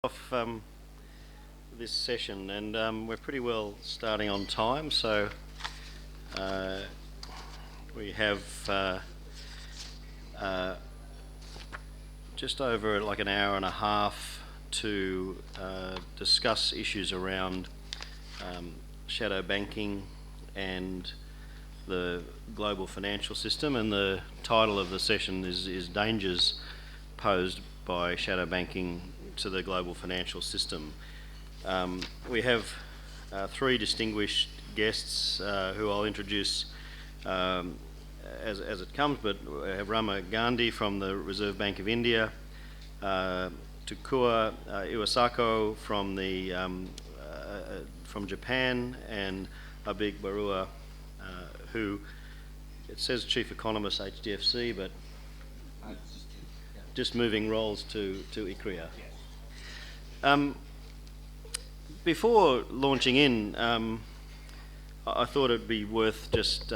off this session, and we're pretty well starting on time, so we have just over like an hour and a half to discuss issues around shadow banking and the global financial system, and the title of the session is Dangers Posed by Shadow Banking to the Global Financial System. We have three distinguished guests who I'll introduce as it comes, but we have Rama Gandhi from the Reserve Bank of India, Tukua Iwasako from Japan, and Abig Barua, who it says Chief Economist HDFC, but just moving roles to ICRIA. Before launching in, I thought it'd be worth just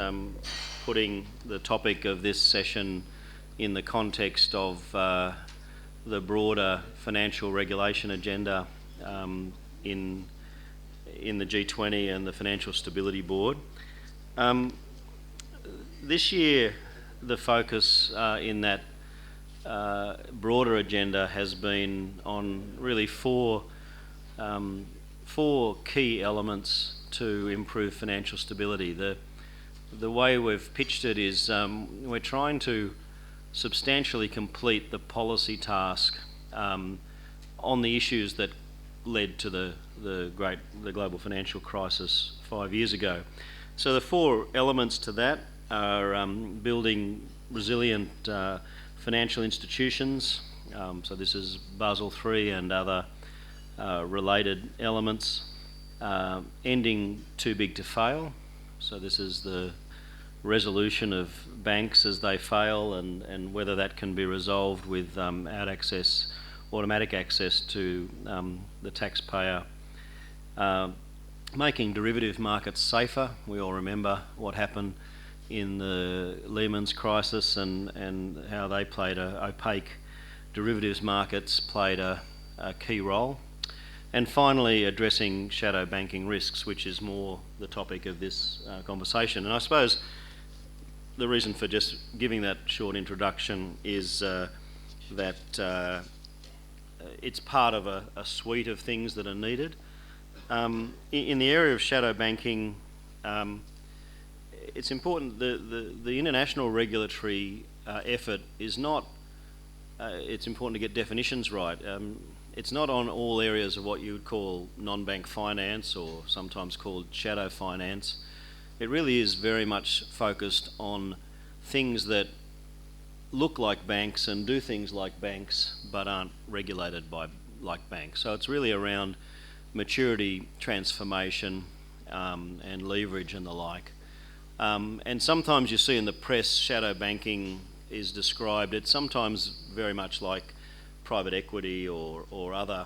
putting the topic of this session in the context of the broader financial regulation agenda in the G20 and the Financial Stability Board. This year, the focus in that broader agenda has been on really four key elements to improve financial stability. The way we've pitched it is we're trying to substantially complete the policy task on the issues that led to the global financial crisis 5 years ago. So the four elements to that are building resilient financial institutions, so this is Basel III and other related elements, ending too big to fail, so this is the resolution of banks as they fail, and whether that can be resolved with automatic access to the taxpayer. Making derivative markets safer. We all remember what happened in the Lehman's crisis and how they played opaque derivatives markets played a key role. And finally, addressing shadow banking risks, which is more the topic of this conversation. And I suppose the reason for just giving that short introduction is that it's part of a suite of things that are needed. In the area of shadow banking, it's important the international regulatory effort is not. It's important to get definitions right. It's not on all areas of what you would call non-bank finance, or sometimes called shadow finance. It really is very much focused on things that look like banks and do things like banks but aren't regulated like banks. So it's really around maturity, transformation, and leverage and the like. And sometimes you see in the press shadow banking is described, it's sometimes very much like private equity or other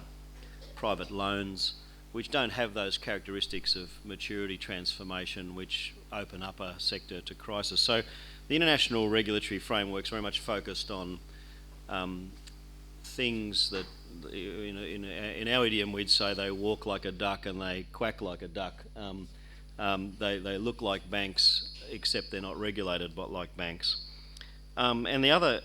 private loans, which don't have those characteristics of maturity, transformation, which open up a sector to crisis. So the international regulatory framework's very much focused on things that, in our idiom we'd say they walk like a duck and they quack like a duck. They look like banks, except they're not regulated but like banks. And the other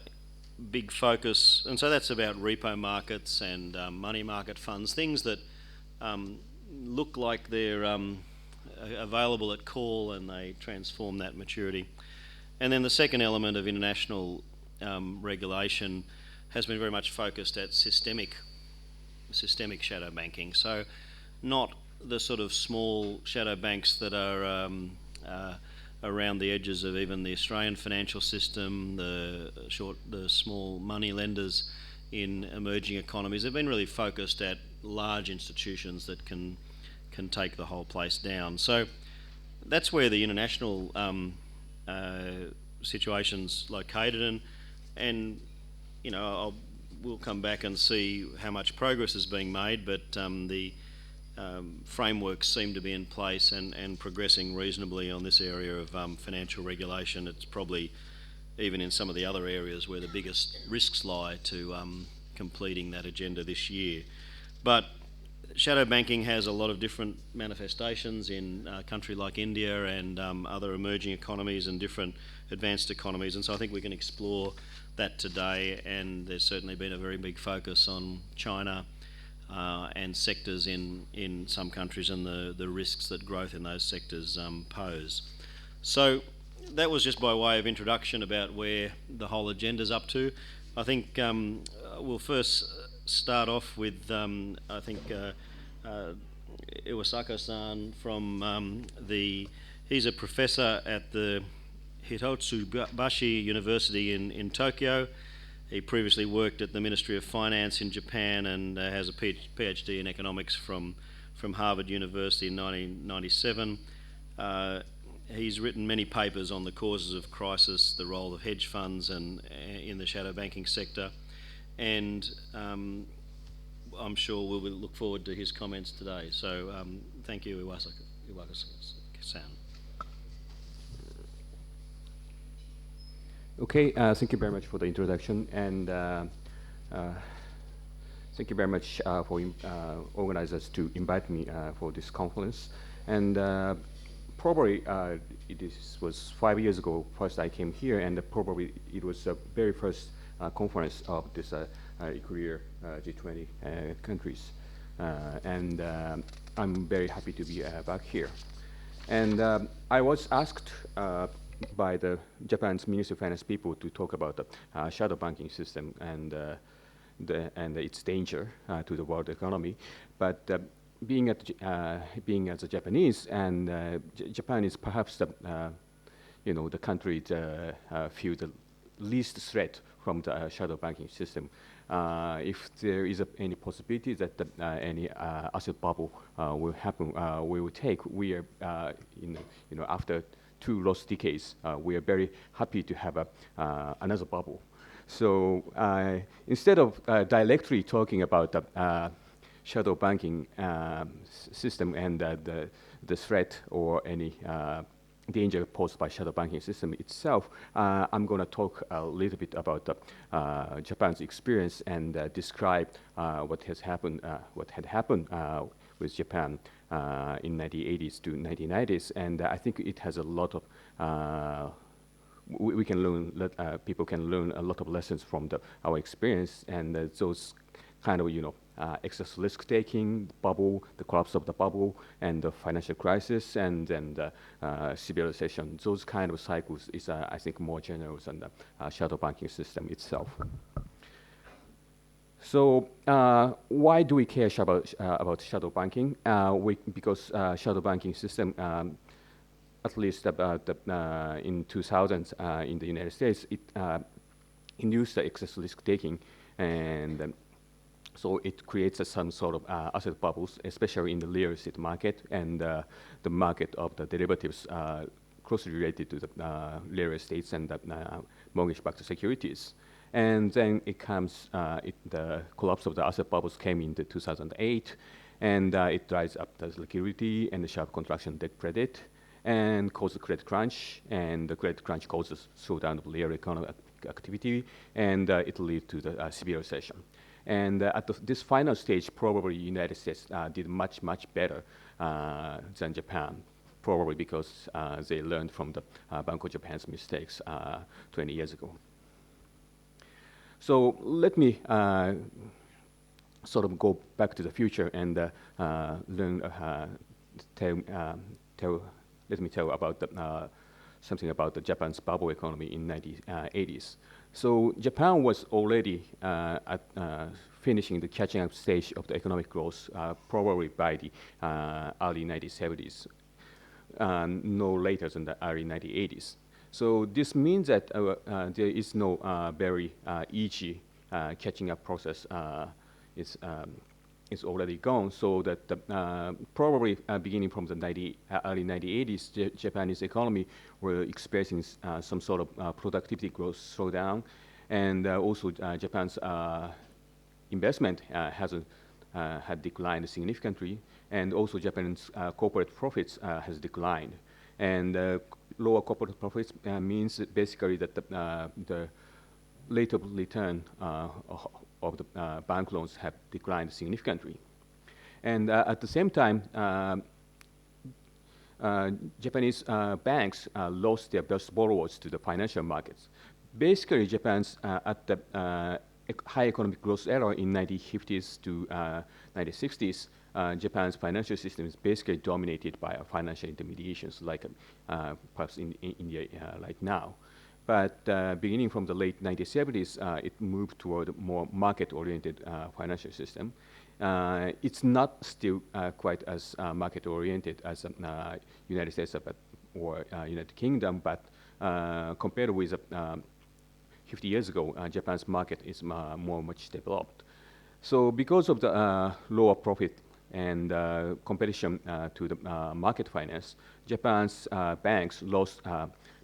big focus, and so that's about repo markets and money market funds, things that look like they're available at call and they transform that maturity. And then the second element of international regulation has been very much focused at systemic shadow banking. So not the sort of small shadow banks that are around the edges of even the Australian financial system, the small money lenders in emerging economies. They've been really focused at large institutions that can take the whole place down. So that's where the international situation's located, and we'll come back and see how much progress is being made, but the frameworks seem to be in place and progressing reasonably on this area of financial regulation. It's probably even in some of the other areas where the biggest risks lie to completing that agenda this year. But shadow banking has a lot of different manifestations in a country like India and other emerging economies and different advanced economies, and so I think we can explore that today. And there's certainly been a very big focus on China and sectors in some countries and the risks that growth in those sectors pose. So that was just by way of introduction about where the whole agenda's up to. I think we'll first start off with Iwasaka-san from he's a professor at the Hitotsubashi University in Tokyo. He previously worked at the Ministry of Finance in Japan and has a PhD in economics from Harvard University in 1997. He's written many papers on the causes of crisis, the role of hedge funds and in the shadow banking sector, and I'm sure we will look forward to his comments today. So thank you, Iwasaka-san. Okay, thank you very much for the introduction, and thank you very much for organizers to invite me for this conference. And probably was 5 years ago first I came here, and probably it was the very first conference of this career G20 countries. And I'm very happy to be back here. And I was asked by the Japan's Ministry of Finance people to talk about the shadow banking system and its danger to the world economy. But being as a Japanese, and Japan is perhaps the the country that feel the least threat from the shadow banking system. If there is any possibility that any asset bubble will happen, we will take. We are after 2 lost decades, we are very happy to have another bubble. So instead of directly talking about the shadow banking system and the threat or any danger posed by shadow banking system itself, I'm going to talk a little bit about Japan's experience and describe what had happened with Japan in 1980s to 1990s, and I think it has a lot of we can learn. People can learn a lot of lessons from our experience, and those kind of excess risk taking, bubble, the collapse of the bubble, and the financial crisis, and then the severe recession. Those kind of cycles is I think more generous than the shadow banking system itself. So why do we care about shadow banking? Because shadow banking system, at least about in 2000s in the United States, it induced the excess risk taking, and so it creates some sort of asset bubbles, especially in the real estate market and the market of the derivatives closely related to the real estates and the mortgage-backed securities. And then it comes, the collapse of the asset bubbles came in 2008, and it drives up the liquidity and the sharp contraction of debt credit, and causes credit crunch, and the credit crunch causes slowdown of real economic activity, and it leads to the severe recession. And at this final stage, probably the United States did much better than Japan, probably because they learned from the Bank of Japan's mistakes 20 years ago. So let me sort of go back to the future and let me tell about something about the Japan's bubble economy in 1980s. So Japan was already finishing the catching up stage of the economic growth probably by the early 1970s, no later than the early 1980s. So this means that there is no very easy catching up process. Is already gone, so that probably beginning from the early 1980s, Japanese economy were experiencing some sort of productivity growth slowdown, and also Japan's investment had declined significantly, and also Japan's corporate profits has declined. And lower corporate profits means basically that the rate of return of the bank loans have declined significantly. And at the same time, Japanese banks lost their best borrowers to the financial markets. Basically, Japan's at the high economic growth era in 1950s to 1960s, Japan's financial system is basically dominated by financial intermediations, like perhaps in India right now. But beginning from the late 1970s, it moved toward a more market-oriented financial system. It's not still quite as market-oriented as United States or United Kingdom, but compared with 50 years ago, Japan's market is much developed. So because of the lower profit and competition to the market finance, Japan's banks lost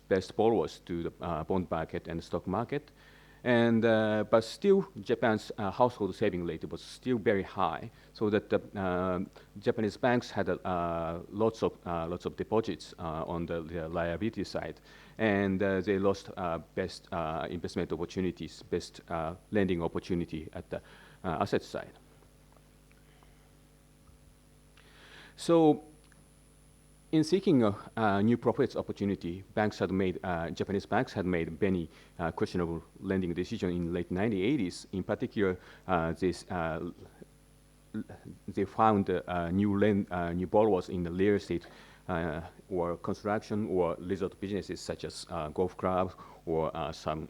best borrowers to the bond market and stock market. And, but still, Japan's household saving rate was still very high, so that the Japanese banks had lots of deposits on the liability side, and they lost best investment opportunities, best lending opportunity at the asset side. So, in seeking a new profits opportunity, Japanese banks had made many questionable lending decisions in the late 1980s. In particular, they found new borrowers in the real estate or construction or resort businesses such as golf clubs or some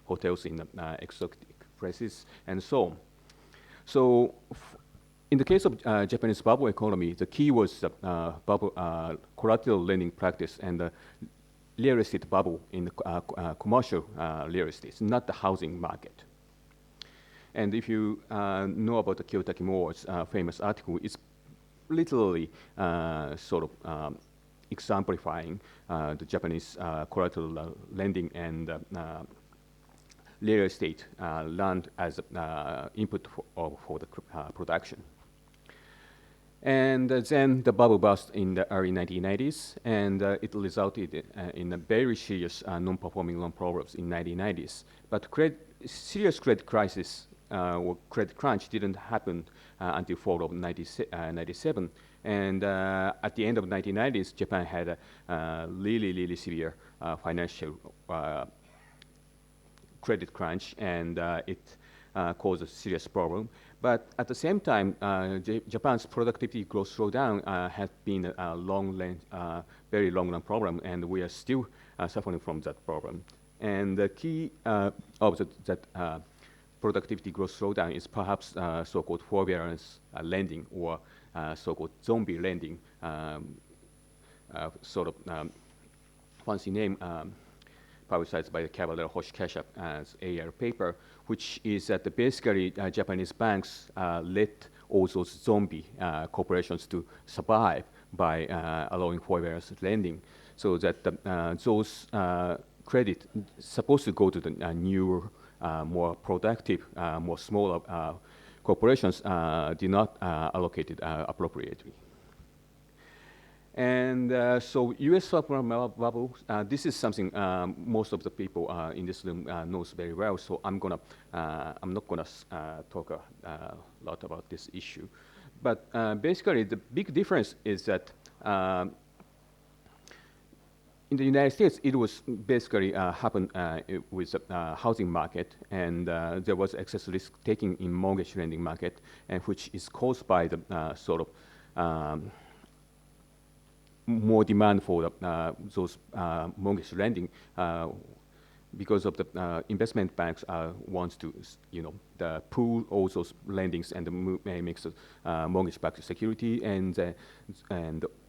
hotels in exotic places and so on. So, in the case of Japanese bubble economy, the key was bubble collateral lending practice and the real estate bubble in the commercial real estate, not the housing market. And if you know about the Kiyotaki Moore's famous article, it's literally sort of exemplifying the Japanese collateral lending and real estate land as input for the production. And then the bubble burst in the early 1990s, and it resulted in a very serious non-performing loan problems in 1990s. But serious credit crisis or credit crunch didn't happen until fall of 97. And at the end of 1990s, Japan had a really severe financial credit crunch, and it caused a serious problem. But at the same time, Japan's productivity growth slowdown has been a very long-run problem, and we are still suffering from that problem. And the key of that productivity growth slowdown is perhaps so-called forbearance lending or so-called zombie lending, sort of fancy name publicized by the Cavalier Hoshikasha as AR paper, which is that basically Japanese banks let all those zombie corporations to survive by allowing forbearance lending, so that those credit supposed to go to the newer, more productive, more smaller corporations did not allocate it appropriately. And so U.S. subprime bubble, this is something most of the people in this room knows very well. So I'm not gonna talk a lot about this issue. But basically, the big difference is that in the United States, it was basically happened with the housing market, and there was excess risk taking in mortgage lending market, and which is caused by the sort of more demand for those mortgage lending because of the investment banks wants to, pool all those lendings and makes mortgage-backed security and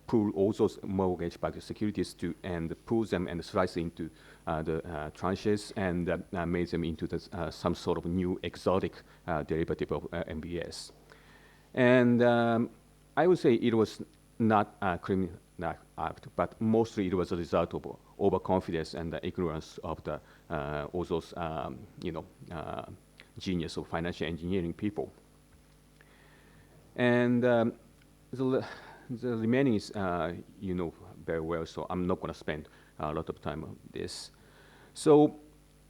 pool all those mortgage-backed securities and pool them and slice into the tranches and make them into some sort of new exotic derivative of MBS. And I would say it was not a criminal act, but mostly it was a result of overconfidence and the ignorance of the all those genius of financial engineering people. And the remaining is very well, so I'm not going to spend a lot of time on this. So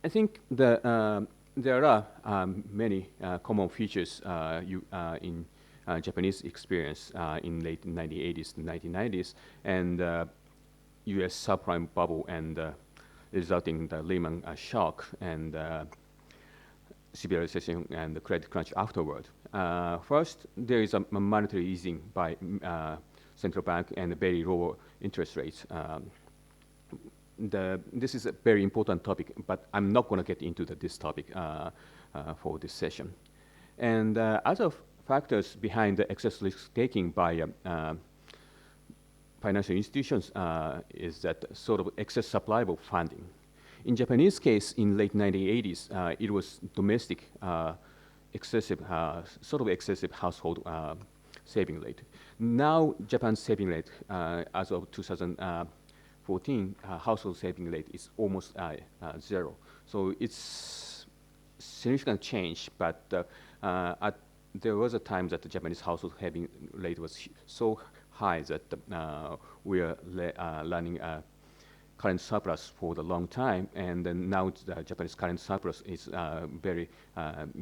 I think there are many common features in Japanese experience in late 1980s to 1990s, and U.S. subprime bubble and resulting in the Lehman shock and severe recession and the credit crunch afterward. First, there is a monetary easing by central bank and very low interest rates. This is a very important topic, but I'm not going to get into this topic for this session. And other factors behind the excess risk taking by financial institutions is that sort of excess supply of funding. In Japanese case, in late 1980s, it was domestic excessive household saving rate. Now, Japan's saving rate, as of 2014, household saving rate is almost zero. So it's significant change, but there was a time that the Japanese household saving rate was so high that we are running a current surplus for the long time, and then now the Japanese current surplus is very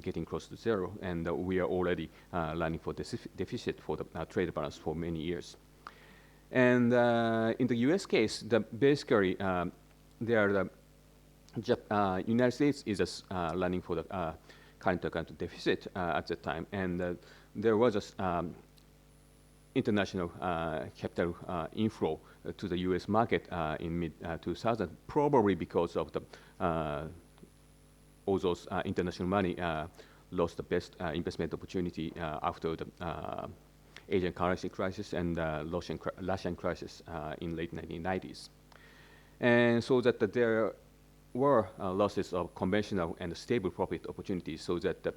getting close to zero, and we are already running for deficit for the trade balance for many years. And in the U.S. case, basically the United States is running for the current account deficit at the time, and there was a international capital inflow to the U.S. market in mid-2000, probably because of all those international money lost the best investment opportunity after the Asian currency crisis and Russian crisis in late 1990s. And so that there were losses of conventional and stable profit opportunities, so that the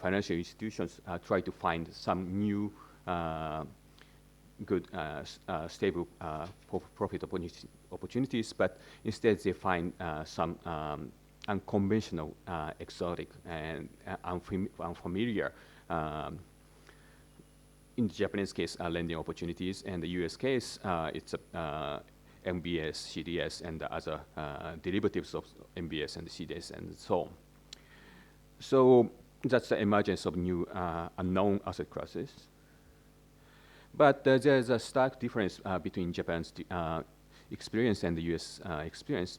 financial institutions try to find some new good, stable profit opportunities, but instead they find some unconventional, exotic, and unfamiliar, in the Japanese case, lending opportunities, and the US case, it's MBS, CDS, and the other derivatives of MBS and CDS, and so on. So that's the emergence of new unknown asset classes. But there's a stark difference between Japan's experience and the US experience.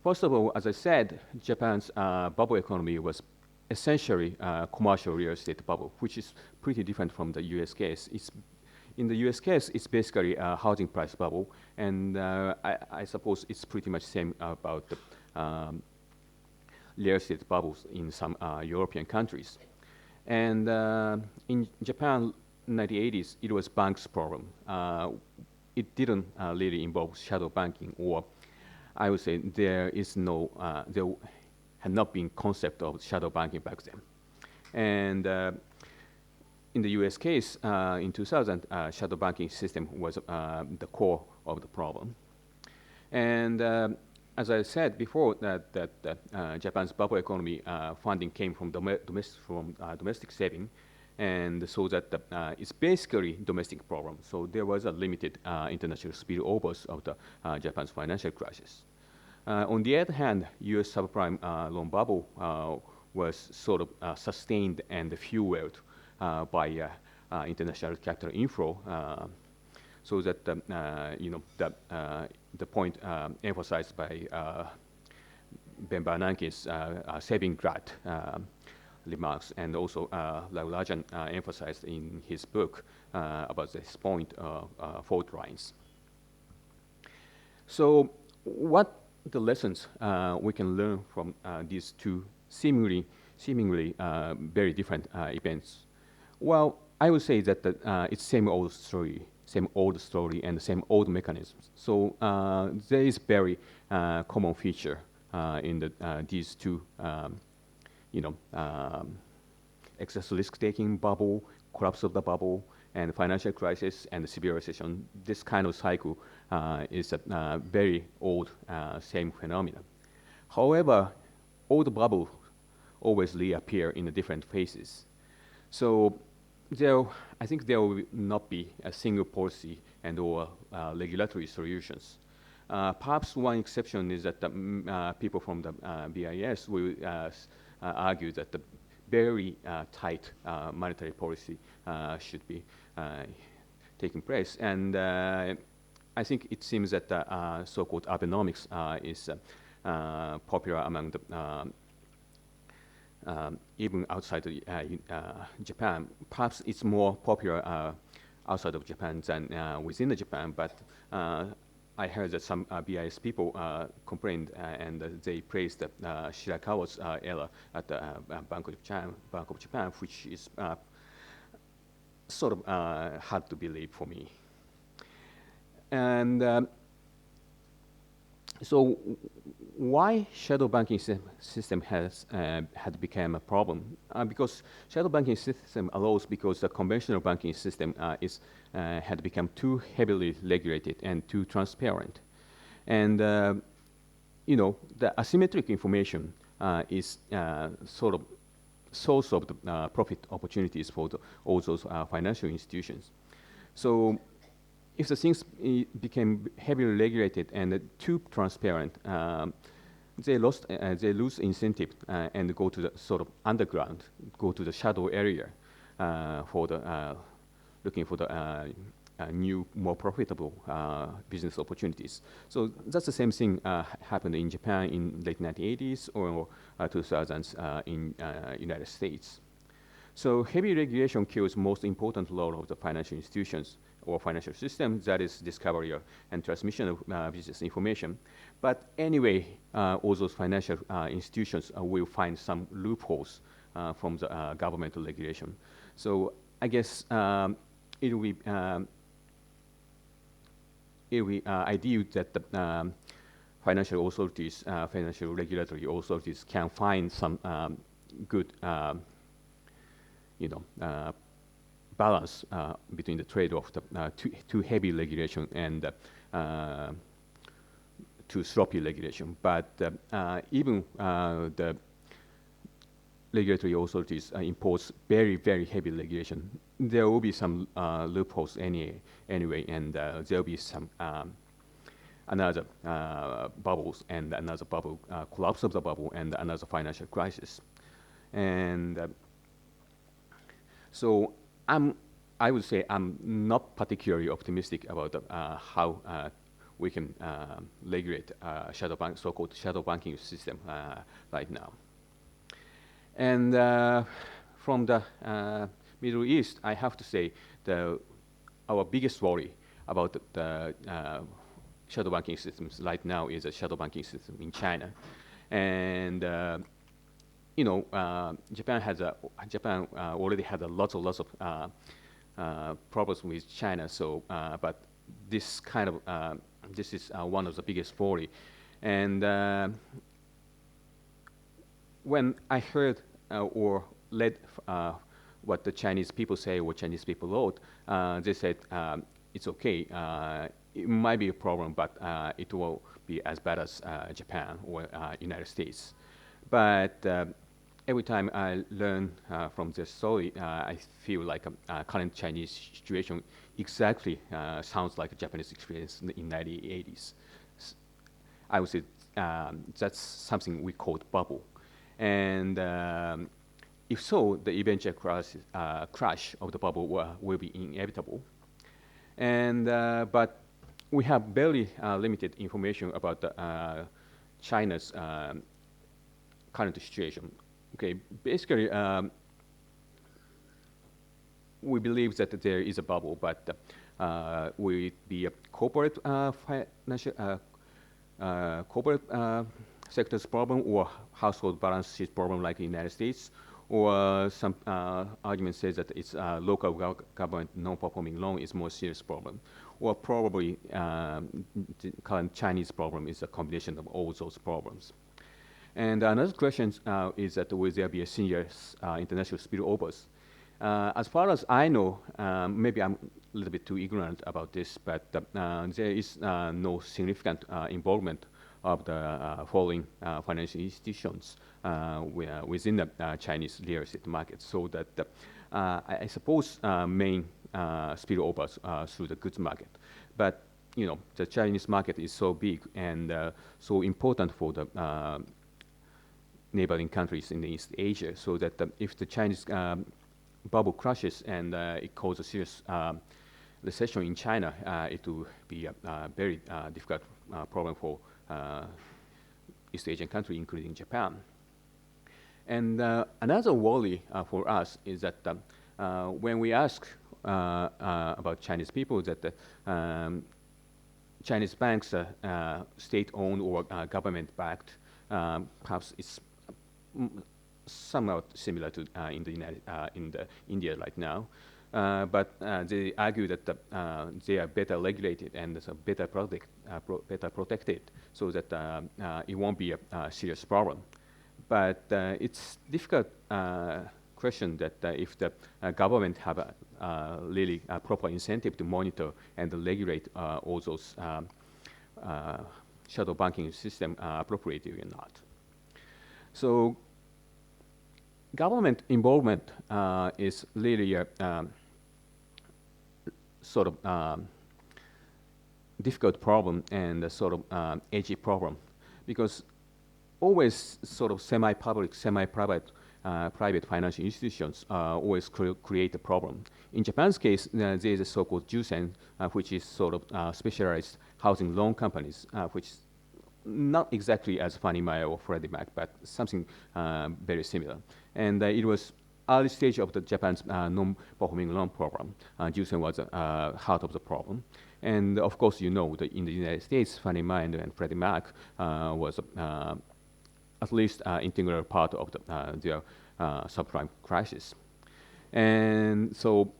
First of all, as I said, Japan's bubble economy was essentially a commercial real estate bubble, which is pretty different from the US case. In the US case, it's basically a housing price bubble, and I suppose it's pretty much same about the real estate bubbles in some European countries. And in Japan, 1980s, it was banks' problem. It didn't really involve shadow banking, or I would say there had not been concept of shadow banking back then. And in the US case, in 2000, shadow banking system was the core of the problem. And as I said before, that Japan's bubble economy funding came from domestic saving, and so that it's basically domestic problem. So there was a limited international spillovers of the Japan's financial crisis. On the other hand, US subprime loan bubble was sort of sustained and fueled by international capital inflow, so that the point emphasized by Ben Bernanke's saving glut remarks, and also Rathin emphasized in his book about this point fault lines. So what the lessons we can learn from these two seemingly very different events? Well, I would say that it's same old story, and the same old mechanisms. So there is very common feature in these two, excess risk-taking bubble, collapse of the bubble, and financial crisis and severe recession. This kind of cycle is a very old, same phenomenon. However, old bubbles always reappear in the different phases. So I think there will not be a single policy and or regulatory solutions. Perhaps one exception is that people from the BIS will argue that very tight monetary policy should be taking place. And I think it seems that so-called Abenomics is popular among the even outside of Japan. Perhaps it's more popular outside of Japan than within the Japan, but I heard that some BIS people complained and they praised Shirakawa's era at the Bank of Japan, which is sort of hard to believe for me. And so why shadow banking system has had become a problem? Because shadow banking system arose because the conventional banking system had become too heavily regulated and too transparent. And you know, the asymmetric information is sort of source of the profit opportunities for all those financial institutions. So if the things became heavily regulated and too transparent, they lose incentive and go to the sort of underground, go to the shadow area for the looking for the new, more profitable business opportunities. So that's the same thing happened in Japan in late 1980s or 2000s in United States. So heavy regulation kills most important role of the financial institutions or financial system, that is discovery and transmission of business information. But anyway, all those financial institutions will find some loopholes from the governmental regulation. So I guess it will be ideal that the financial authorities, financial regulatory authorities can find some good, balance between the trade-off, too heavy regulation and too sloppy regulation. But even the regulatory authorities impose very, very heavy regulation, there will be some loopholes anyway, and there will be some another bubbles and another bubble, collapse of the bubble and another financial crisis. And so I would say I'm not particularly optimistic about how we can regulate so-called shadow banking system right now. And from the Middle East, I have to say our biggest worry about the shadow banking systems right now is a shadow banking system in China. And Japan already had lots of problems with China. So, but this kind of this is one of the biggest worry. And when I heard or read what the Chinese people say, what Chinese people wrote, they said it's okay. It might be a problem, but it will be as bad as Japan or United States. But every time I learn from this story, I feel like a current Chinese situation exactly sounds like a Japanese experience in the 1980s. I would say that's something we call bubble. And if so, the eventual crash of the bubble will be inevitable. And but we have very limited information about China's current situation. Okay, basically, we believe that there is a bubble, but will it be a corporate financial corporate sector's problem or household balance sheet problem like in the United States? Or some argument says that it's local government non-performing loan is more serious problem. Or probably the current Chinese problem is a combination of all those problems. And another question is that will there be a serious international spillovers? As far as I know, maybe I'm a little bit too ignorant about this, but there is no significant involvement of the foreign financial institutions within the Chinese real estate market. So that I suppose main spillovers through the goods market. But the Chinese market is so big and so important for the neighboring countries in East Asia, so that if the Chinese bubble crashes and it causes a serious recession in China, it will be a very difficult problem for East Asian countries, including Japan. And another worry for us is that when we ask about Chinese people, that Chinese banks, state-owned or government-backed, perhaps it's somewhat similar to in the India right now. But they argue that they are better regulated and better protected, so that it won't be a serious problem. But it's difficult question that if the government have a really proper incentive to monitor and regulate all those shadow banking system appropriately or not. So government involvement is really a sort of difficult problem and a sort of edgy problem, because always sort of semi-public, semi-private private financial institutions always create a problem. In Japan's case, there is a so-called Jusen, which is sort of specialized housing loan companies, which is not exactly as Fannie Mae or Freddie Mac, but something very similar. And it was early stage of the Japan's non-performing loan program. Jusen was heart of the problem. And of course, you know that in the United States, Fannie Mae and Freddie Mac was at least integral part of their subprime crisis. And so,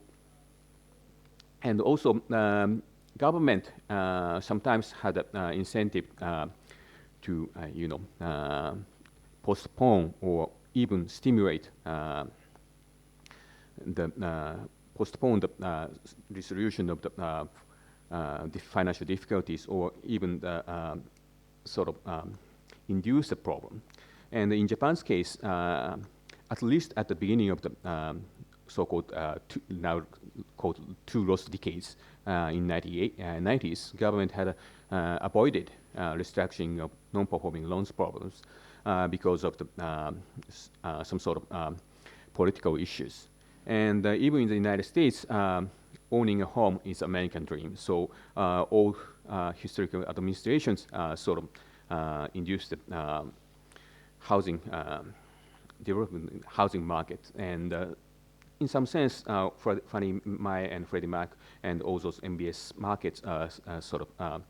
and also government sometimes had an incentive to, postpone or even stimulate postpone the resolution of the financial difficulties, or even sort of induce the problem. And in Japan's case, at least at the beginning of the so-called now called two lost decades in 90s, government had avoided restructuring of non-performing loans problems because of the, some sort of political issues. And even in the United States, owning a home is American dream. So all historical administrations sort of induced the housing development, housing market. And in some sense, Fannie Mae and Freddie Mac and all those MBS markets are sort of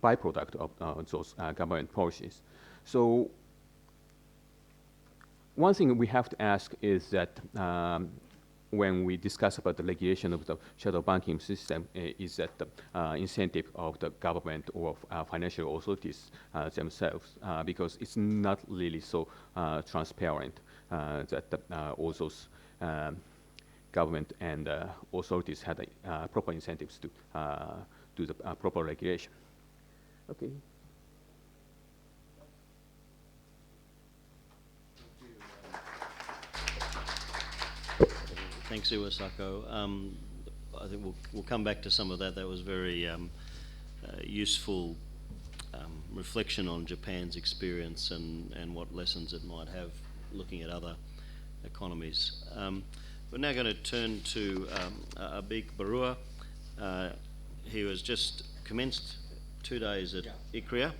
byproduct of those government policies. So one thing we have to ask is that when we discuss about the regulation of the shadow banking system, is that the incentive of the government or financial authorities themselves, because it's not really so transparent that all those government and authorities had proper incentives to do the proper regulation. Okay. Thanks, Iwasako. I think we'll come back to some of that. That was very useful reflection on Japan's experience and what lessons it might have looking at other economies. We're now going to turn to Abik Barua. He was just commenced 2 days at ICRIA.